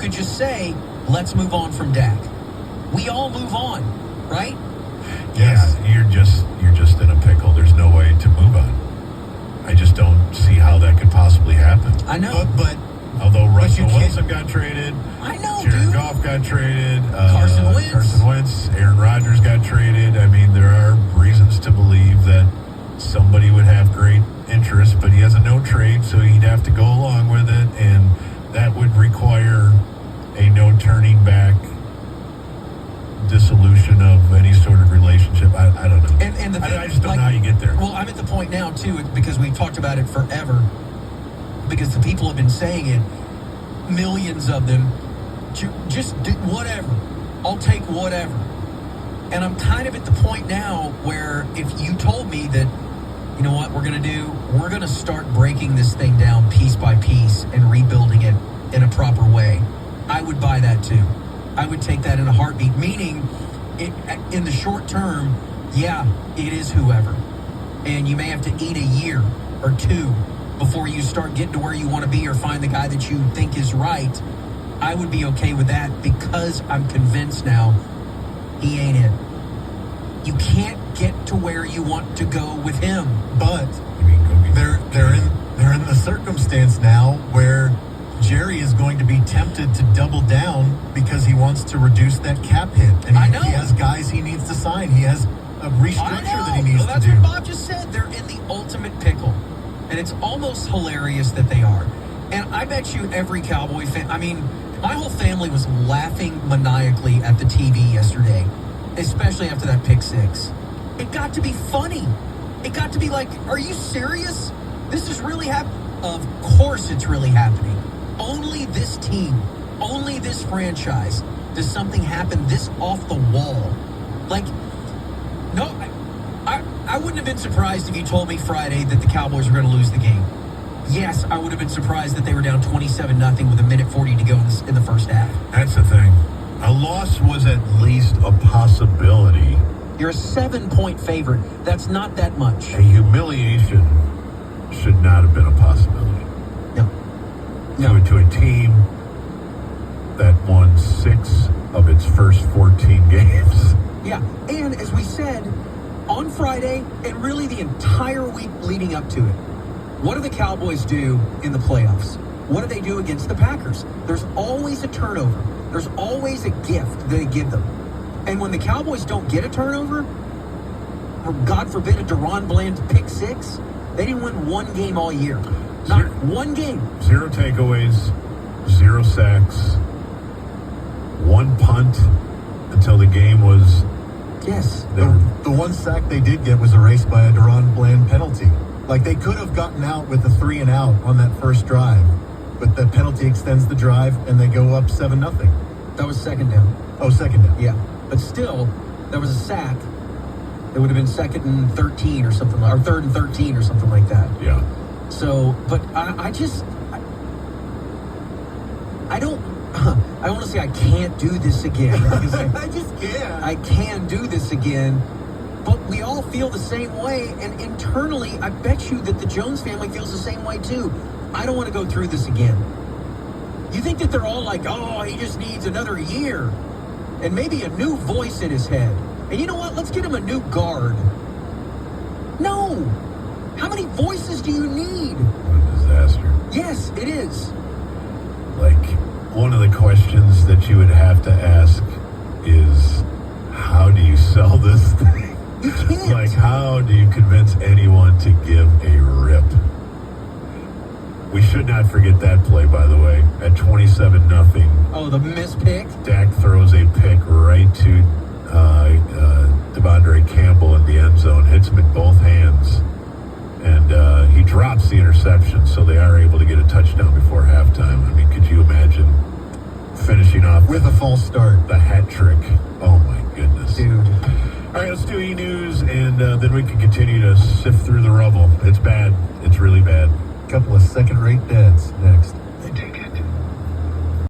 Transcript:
could just say, let's move on from Dak. We all move on, right? Yes. Yeah, you're just in a pickle. There's no way to move on. I just don't see how that could possibly happen. I know. But although Russell Wilson got traded, I know, Jared Goff got traded, Carson Wentz, Aaron Rodgers got traded. I mean, there are reasons to believe that somebody would have great interest, but he has a no trade, so he'd have to go along with it, and that would require a no turning back dissolution of any sort of relationship. I don't know. And the thing, I just don't know how you get there. Well, I'm at the point now, too, because we've talked about it forever, because the people have been saying it, millions of them, just do whatever. I'll take whatever. And I'm kind of at the point now where if you told me that, you know what we're going to do? We're going to start breaking this thing down piece by piece and rebuilding it in a proper way, I would buy that too. I would take that in a heartbeat, meaning in the short term, yeah, it is whoever. And you may have to eat a year or two before you start getting to where you want to be or find the guy that you think is right. I would be okay with that because I'm convinced now he ain't it. You can't get to where you want to go with him. But they're in the circumstance now where Jerry is going to be tempted to double down because he wants to reduce that cap hit. And he has guys he needs to sign. He has a restructure that he needs to do. That's what Bob just said. They're in the ultimate pickle. And it's almost hilarious that they are. And I bet you every Cowboy fan, I mean, my whole family was laughing maniacally at the TV yesterday, especially after that pick six. It got to be funny. It got to be like, are you serious? This is really happening? Of course it's really happening. Only this team, only this franchise does something happen this off the wall. Like, no, I wouldn't have been surprised if you told me Friday that the Cowboys were going to lose the game. Yes, I would have been surprised that they were down 27-0 with a minute 40 to go in the first half. That's the thing. A loss was at least a possibility. You're a 7-point favorite. That's not that much. A humiliation should not have been a possibility. No. To a team that won 6 of its first 14 games. Yeah, and as we said, on Friday, and really the entire week leading up to it, what do the Cowboys do in the playoffs? What do they do against the Packers? There's always a turnover. There's always a gift they give them. And when the Cowboys don't get a turnover, or God forbid a Deron Bland pick six, they didn't win one game all year. Not one game. 0 takeaways, 0 sacks, 1 punt until the game was... Yes. The one sack they did get was erased by a Deron Bland penalty. Like, they could have gotten out with a 3-and-out on that first drive, but the penalty extends the drive, and they go up 7-0. That was second down. Oh, second down. Yeah. But still, there was a sack. It would have been 2nd and 13 or something, or 3rd and 13 or something like that. Yeah. So, but I don't want to say I can't do this again. I just can't. I can do this again. But we all feel the same way, and internally, I bet you that the Jones family feels the same way too. I don't want to go through this again. You think that they're all like, oh, he just needs another year, and maybe a new voice in his head. And you know what? Let's get him a new guard. No. How many voices do you need? What a disaster. Yes, it is. Like, one of the questions that you would have to ask is, how do you sell this thing? You can't. Like, how do you convince anyone to give a rip? We should not forget that play, by the way. At 27-0. Oh, the missed pick? Dak throws a pick right to Devondre Campbell in the end zone, hits him in both hands, and he drops the interception, so they are able to get a touchdown before halftime. I mean, could you imagine finishing off with a false start? The hat trick. Oh, my goodness. Dude. All right, let's do E-News, and then we can continue to sift through the rubble. It's bad. It's really bad. A couple of second-rate dads next.